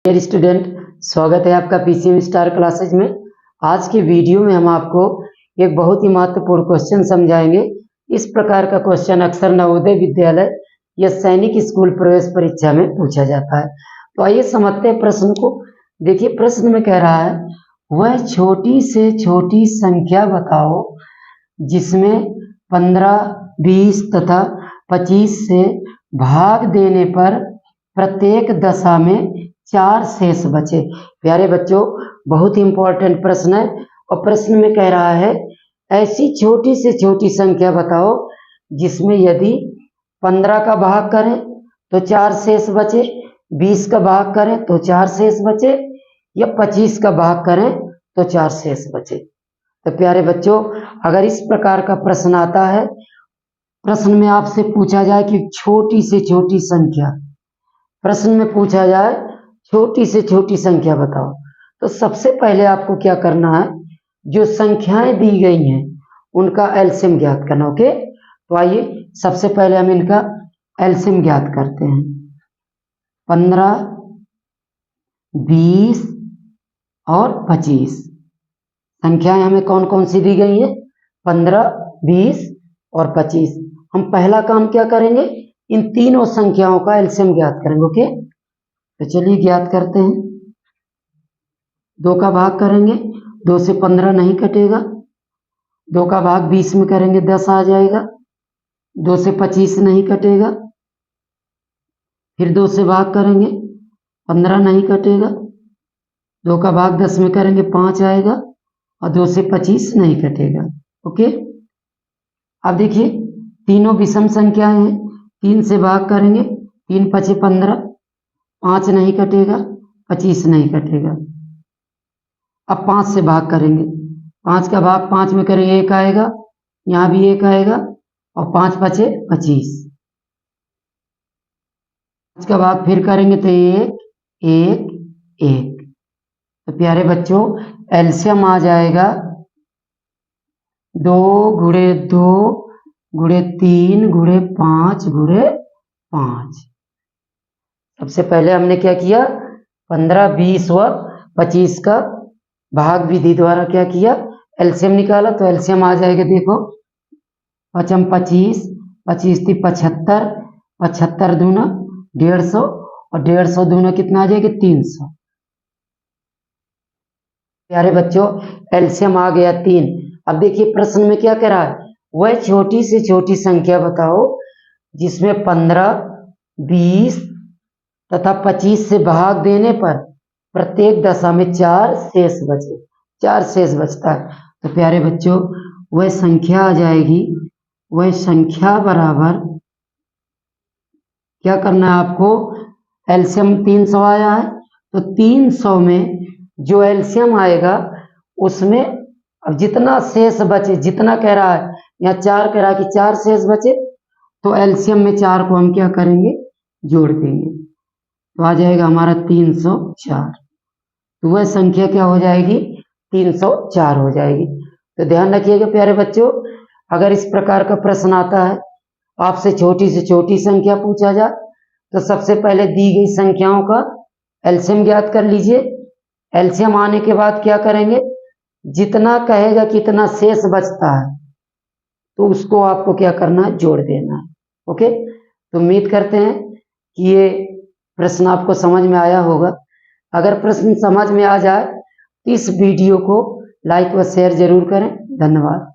Dear student, स्वागत है आपका पीसीएम स्टार क्लासेज में। आज की वीडियो में हम आपको एक बहुत ही महत्वपूर्ण क्वेश्चन समझाएंगे। इस प्रकार का क्वेश्चन अक्सर नवोदय विद्यालय या सैनिक स्कूल प्रवेश परीक्षा में पूछा जाता है। तो आइए समझते हैं प्रश्न को। देखिए, प्रश्न में कह रहा है, वह छोटी से छोटी संख्या बताओ जिसमें 15, 20 तथा 25 से भाग देने पर प्रत्येक दशा में 4 शेष बचे। प्यारे बच्चों, बहुत ही इंपॉर्टेंट प्रश्न है। और प्रश्न में कह रहा है, ऐसी छोटी से छोटी संख्या बताओ जिसमें यदि 15 का भाग करें तो 4 शेष बचे, 20 का भाग करें तो 4 शेष बचे, या 25 का भाग करें तो 4 शेष बचे। तो प्यारे बच्चों, अगर इस प्रकार का प्रश्न आता है, प्रश्न में आपसे पूछा जाए कि छोटी से छोटी संख्या, प्रश्न में पूछा जाए छोटी से छोटी संख्या बताओ, तो सबसे पहले आपको क्या करना है, जो संख्याएं दी गई हैं उनका एलसीएम ज्ञात करना। ओके, तो आइए सबसे पहले हम इनका एलसीएम ज्ञात करते हैं। 15, 20 और 25 संख्याएं हमें कौन कौन सी दी गई है? 15, 20 और 25। हम पहला काम क्या करेंगे, इन तीनों संख्याओं का एलसीएम ज्ञात करेंगे। ओके, तो चलिए ज्ञात करते हैं। 2 का भाग करेंगे, 2 से 15 नहीं कटेगा। 2 का भाग 20 में करेंगे, 10 आ जाएगा। 2 से 25 नहीं कटेगा। फिर 2 से भाग करेंगे, 15 नहीं कटेगा। 2 का भाग 10 में करेंगे, 5 आएगा। और 2 से 25 नहीं कटेगा। ओके, अब देखिए तीनों विषम संख्याएं हैं। 3 से भाग करेंगे, 3 5 15, 5 नहीं कटेगा, 25 नहीं कटेगा। अब 5 से भाग करेंगे, 5 का भाग 5 में करेंगे, 1 आएगा, यहाँ भी 1 आएगा। और 5 5 25। 5 का भाग फिर करेंगे तो 1 1 1। तो प्यारे बच्चों, एलसीएम आ जाएगा 2 गुणे 2 गुणे 3 गुणे 5 गुणे 5। सबसे पहले हमने क्या किया, 15, 20 व 25 का भाग विधि द्वारा क्या किया, एलसीएम निकाला। तो एलसीएम आ जाएगा, देखो 5 25, 25 × 75, 75 दूना 150, और 150 दूना कितना आ जाएगा, 300। प्यारे बच्चों, एलसीएम आ गया 3। अब देखिए प्रश्न में क्या कह रहा है, वह छोटी से छोटी संख्या बताओ जिसमें 15, 20 तथा 25 से भाग देने पर प्रत्येक दशा में 4 शेष बचे, 4 शेष बचता है। तो प्यारे बच्चों, वह संख्या आ जाएगी, वह संख्या बराबर क्या करना है आपको, एलसीएम 300 आया है, तो 300 में जो एलसीएम आएगा उसमें अब जितना शेष बचे, जितना कह रहा है, यहाँ 4 कह रहा है कि 4 शेष बचे, तो एलसीएम में 4 को हम क्या करेंगे, जोड़ देंगे। तो आ जाएगा हमारा 304। तो वह संख्या क्या हो जाएगी, 304 हो जाएगी। तो ध्यान रखिएगा प्यारे बच्चों, अगर इस प्रकार का प्रश्न आता है, आपसे छोटी से छोटी संख्या पूछा जाए, तो सबसे पहले दी गई संख्याओं का एलसीएम ज्ञात कर लीजिए। एलसीएम आने के बाद क्या करेंगे, जितना कहेगा कितना शेष बचता है, तो उसको आपको क्या करना है, जोड़ देना है। ओके, तो उम्मीद करते हैं कि ये प्रश्न आपको समझ में आया होगा। अगर प्रश्न समझ में आ जाए तो इस वीडियो को लाइक व शेयर जरूर करें। धन्यवाद।